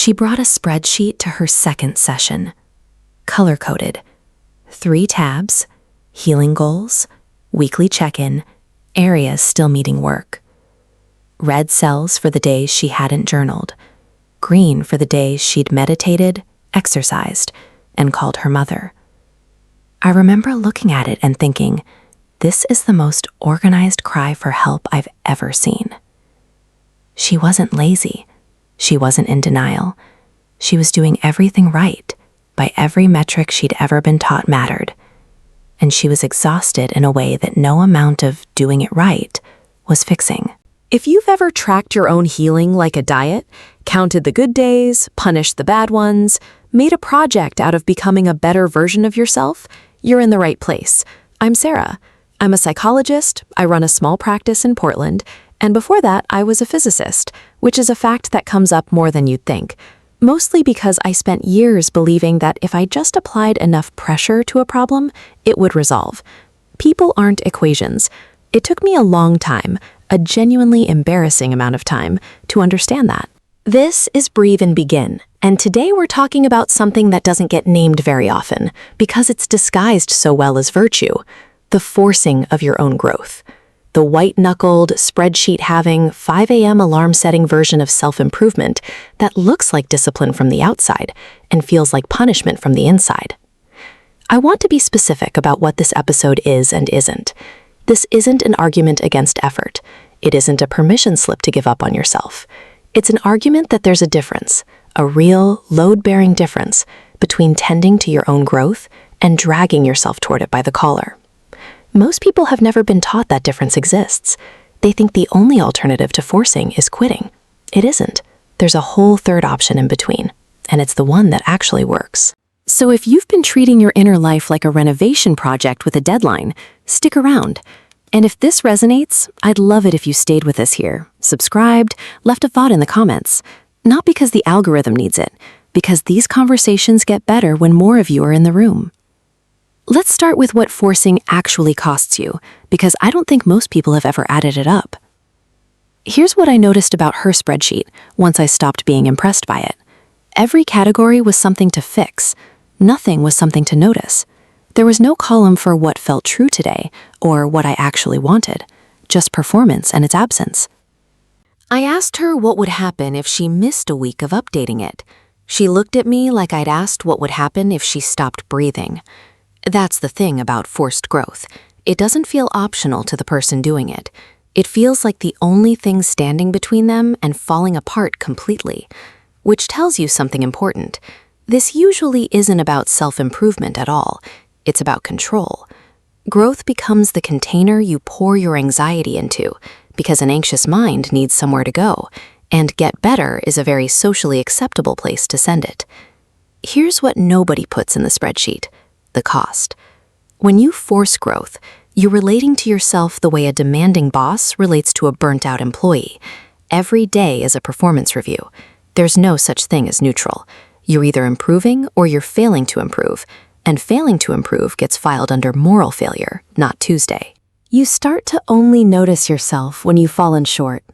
She brought a spreadsheet to her second session. Color-coded. 3 tabs, healing goals, weekly check-in, areas still needing work. Red cells for the days she hadn't journaled. Green for the days she'd meditated, exercised, and called her mother. I remember looking at it and thinking, this is the most organized cry for help I've ever seen. She wasn't lazy. She wasn't in denial. She was doing everything right by every metric she'd ever been taught mattered. And she was exhausted in a way that no amount of doing it right was fixing. If you've ever tracked your own healing like a diet, counted the good days, punished the bad ones, made a project out of becoming a better version of yourself, you're in the right place. I'm Sarah. I'm a psychologist, I run a small practice in Portland, and before that I was a physicist, which is a fact that comes up more than you'd think. Mostly because I spent years believing that if I just applied enough pressure to a problem, it would resolve. People aren't equations. It took me a long time, a genuinely embarrassing amount of time, to understand that. This is Breathe and Begin, and today we're talking about something that doesn't get named very often because it's disguised so well as virtue: the forcing of your own growth. The white-knuckled, spreadsheet-having, 5 a.m. alarm-setting version of self-improvement that looks like discipline from the outside and feels like punishment from the inside. I want to be specific about what this episode is and isn't. This isn't an argument against effort. It isn't a permission slip to give up on yourself. It's an argument that there's a difference, a real, load-bearing difference between tending to your own growth and dragging yourself toward it by the collar. Most people have never been taught that difference exists. They think the only alternative to forcing is quitting. It isn't. There's a whole third option in between, and it's the one that actually works. So if you've been treating your inner life like a renovation project with a deadline, stick around. And if this resonates, I'd love it if you stayed with us here, subscribed, left a thought in the comments. Not because the algorithm needs it, because these conversations get better when more of you are in the room. Let's start with what forcing actually costs you, because I don't think most people have ever added it up. Here's what I noticed about her spreadsheet once I stopped being impressed by it. Every category was something to fix. Nothing was something to notice. There was no column for what felt true today or what I actually wanted, just performance and its absence. I asked her what would happen if she missed a week of updating it. She looked at me like I'd asked what would happen if she stopped breathing. That's the thing about forced growth. It doesn't feel optional to the person doing it. It feels like the only thing standing between them and falling apart completely, which tells you something important. This usually isn't about self-improvement at all. It's about control. Growth becomes the container you pour your anxiety into, because an anxious mind needs somewhere to go, and get better is a very socially acceptable place to send it. Here's what nobody puts in the spreadsheet: the cost. When you force growth, you're relating to yourself the way a demanding boss relates to a burnt-out employee. Every day is a performance review. There's no such thing as neutral. You're either improving or you're failing to improve, and failing to improve gets filed under moral failure, not Tuesday. You start to only notice yourself when you've fallen short.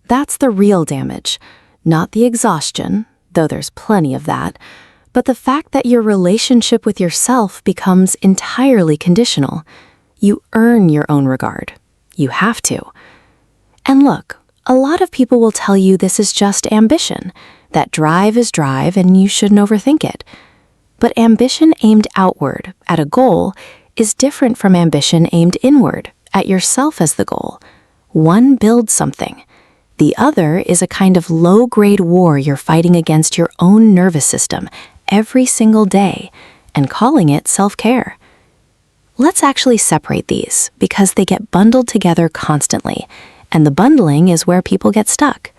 That's the real damage, not the exhaustion, though there's plenty of that, but the fact that your relationship with yourself becomes entirely conditional. You earn your own regard. You have to. And look, a lot of people will tell you this is just ambition, that drive is drive and you shouldn't overthink it. But ambition aimed outward, at a goal, is different from ambition aimed inward, at yourself as the goal. One builds something. The other is a kind of low-grade war you're fighting against your own nervous system every single day, and calling it self-care. Let's actually separate these, because they get bundled together constantly, and the bundling is where people get stuck.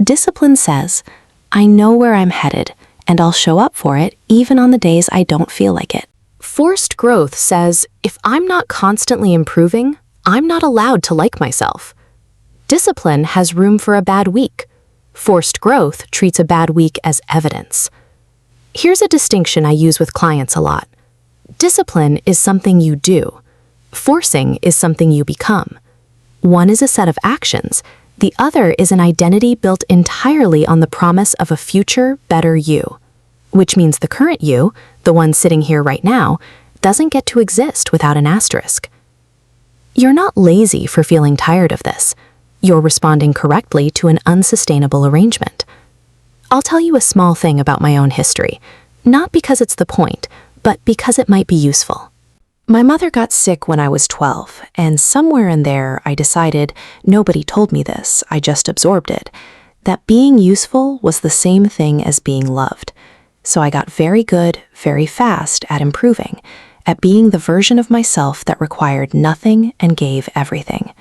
Discipline says, I know where I'm headed, and I'll show up for it even on the days I don't feel like it. Forced growth says, if I'm not constantly improving, I'm not allowed to like myself. Discipline has room for a bad week. Forced growth treats a bad week as evidence. Here's a distinction I use with clients a lot. Discipline is something you do. Forcing is something you become. One is a set of actions. The other is an identity built entirely on the promise of a future, better you. Which means the current you, the one sitting here right now, doesn't get to exist without an asterisk. You're not lazy for feeling tired of this. You're responding correctly to an unsustainable arrangement. I'll tell you a small thing about my own history, not because it's the point, but because it might be useful. My mother got sick when I was 12, and somewhere in there I decided, nobody told me this, I just absorbed it, that being useful was the same thing as being loved. So I got very good, very fast at improving, at being the version of myself that required nothing and gave everything.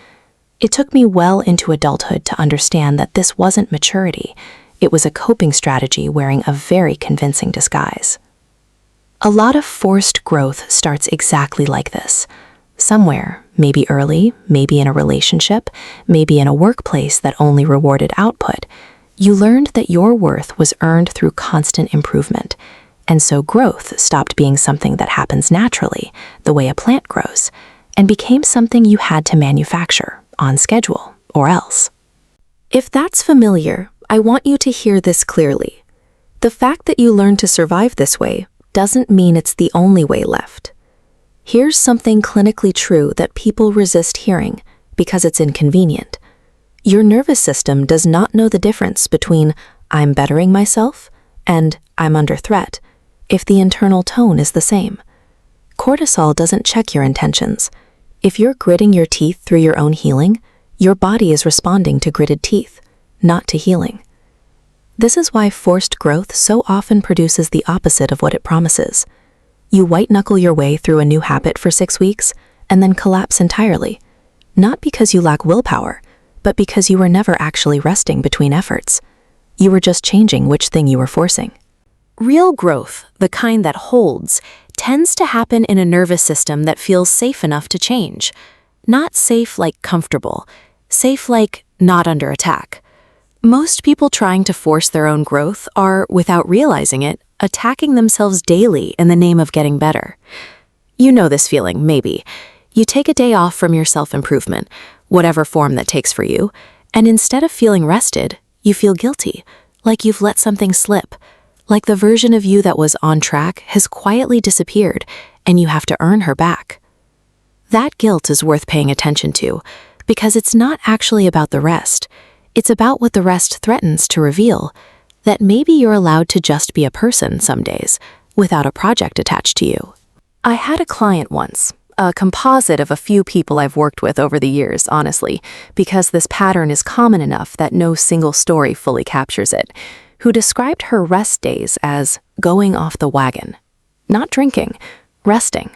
It took me well into adulthood to understand that this wasn't maturity. It was a coping strategy wearing a very convincing disguise. A lot of forced growth starts exactly like this. Somewhere, maybe early, maybe in a relationship, maybe in a workplace that only rewarded output, you learned that your worth was earned through constant improvement. And so growth stopped being something that happens naturally, the way a plant grows, and became something you had to manufacture, on schedule, or else. If that's familiar, I want you to hear this clearly. The fact that you learned to survive this way doesn't mean it's the only way left. Here's something clinically true that people resist hearing because it's inconvenient. Your nervous system does not know the difference between "I'm bettering myself" and "I'm under threat" if the internal tone is the same. Cortisol doesn't check your intentions. If you're gritting your teeth through your own healing, your body is responding to gritted teeth, not to healing. This is why forced growth so often produces the opposite of what it promises. You white-knuckle your way through a new habit for 6 weeks and then collapse entirely, not because you lack willpower, but because you were never actually resting between efforts. You were just changing which thing you were forcing. Real growth, the kind that holds, tends to happen in a nervous system that feels safe enough to change. Not safe like comfortable, safe like not under attack. Most people trying to force their own growth are, without realizing it, attacking themselves daily in the name of getting better. You know this feeling, maybe. You take a day off from your self-improvement, whatever form that takes for you, and instead of feeling rested, you feel guilty, like you've let something slip, like the version of you that was on track has quietly disappeared, and you have to earn her back. That guilt is worth paying attention to, because it's not actually about the rest. It's about what the rest threatens to reveal, that maybe you're allowed to just be a person some days, without a project attached to you. I had a client once, a composite of a few people I've worked with over the years, honestly, because this pattern is common enough that no single story fully captures it, who described her rest days as going off the wagon. Not drinking, resting.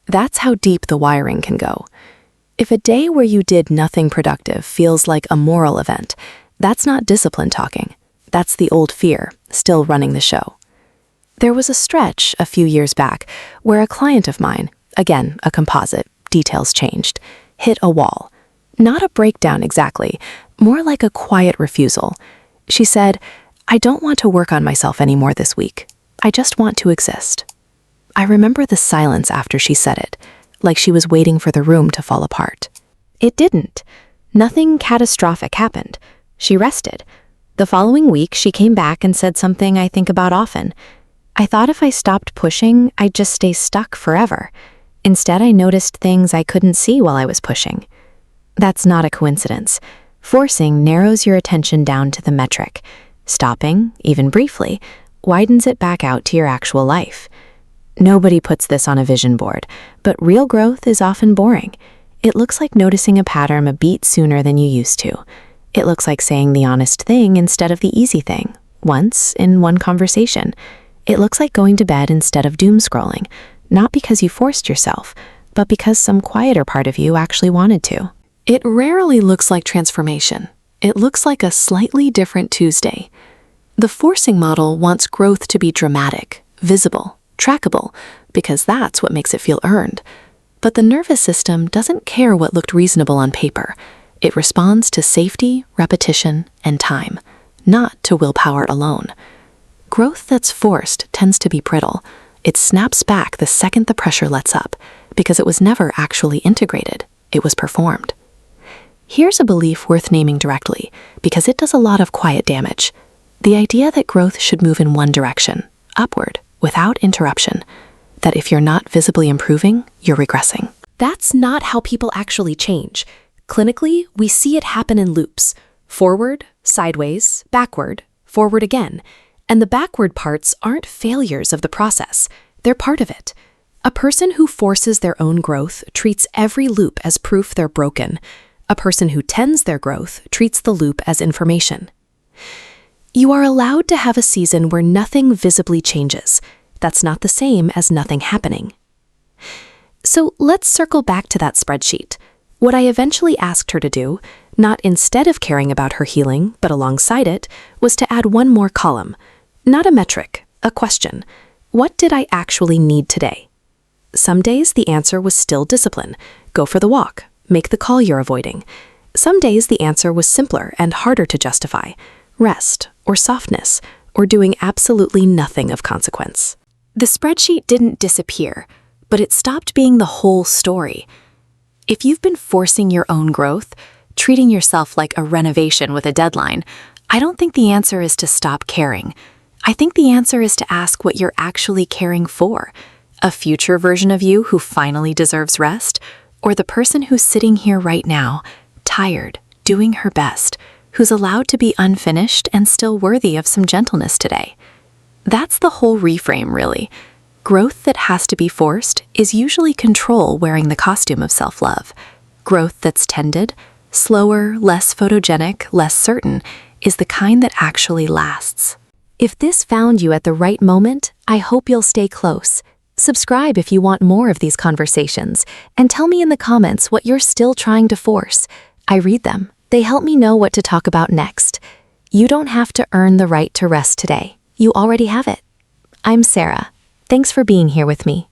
That's how deep the wiring can go. If a day where you did nothing productive feels like a moral event, that's not discipline talking. That's the old fear, still running the show. There was a stretch a few years back where a client of mine, again, a composite, details changed, hit a wall. Not a breakdown exactly, more like a quiet refusal. She said, "I don't want to work on myself anymore this week. I just want to exist." I remember the silence after she said it, like she was waiting for the room to fall apart. It didn't. Nothing catastrophic happened. She rested. The following week, she came back and said something I think about often. "I thought if I stopped pushing, I'd just stay stuck forever. Instead, I noticed things I couldn't see while I was pushing." That's not a coincidence. Forcing narrows your attention down to the metric. Stopping, even briefly, widens it back out to your actual life. Nobody puts this on a vision board, but real growth is often boring. It looks like noticing a pattern a beat sooner than you used to. It looks like saying the honest thing instead of the easy thing, once in one conversation. It looks like going to bed instead of doom scrolling, not because you forced yourself, but because some quieter part of you actually wanted to. It rarely looks like transformation. It looks like a slightly different Tuesday. The forcing model wants growth to be dramatic, visible, trackable, because that's what makes it feel earned. But the nervous system doesn't care what looked reasonable on paper. It responds to safety, repetition, and time, not to willpower alone. Growth that's forced tends to be brittle. It snaps back the second the pressure lets up, because it was never actually integrated. It was performed. Here's a belief worth naming directly, because it does a lot of quiet damage. The idea that growth should move in one direction, upward, without interruption. That if you're not visibly improving, you're regressing. That's not how people actually change. Clinically, we see it happen in loops. Forward, sideways, backward, forward again. And the backward parts aren't failures of the process. They're part of it. A person who forces their own growth treats every loop as proof they're broken. A person who tends their growth treats the loop as information. You are allowed to have a season where nothing visibly changes. That's not the same as nothing happening. So let's circle back to that spreadsheet. What I eventually asked her to do, not instead of caring about her healing, but alongside it, was to add one more column. Not a metric, a question. What did I actually need today? Some days the answer was still discipline. Go for the walk. Make the call you're avoiding. Some days the answer was simpler and harder to justify. Rest, or softness, or doing absolutely nothing of consequence. The spreadsheet didn't disappear, but it stopped being the whole story. If you've been forcing your own growth, treating yourself like a renovation with a deadline, I don't think the answer is to stop caring. I think the answer is to ask what you're actually caring for. A future version of you who finally deserves rest, or the person who's sitting here right now, tired, doing her best, who's allowed to be unfinished and still worthy of some gentleness today. That's the whole reframe, really. Growth that has to be forced is usually control wearing the costume of self-love. Growth that's tended, slower, less photogenic, less certain, is the kind that actually lasts. If this found you at the right moment, I hope you'll stay close. Subscribe if you want more of these conversations, and tell me in the comments what you're still trying to force. I read them. They help me know what to talk about next. You don't have to earn the right to rest today. You already have it. I'm Sarah. Thanks for being here with me.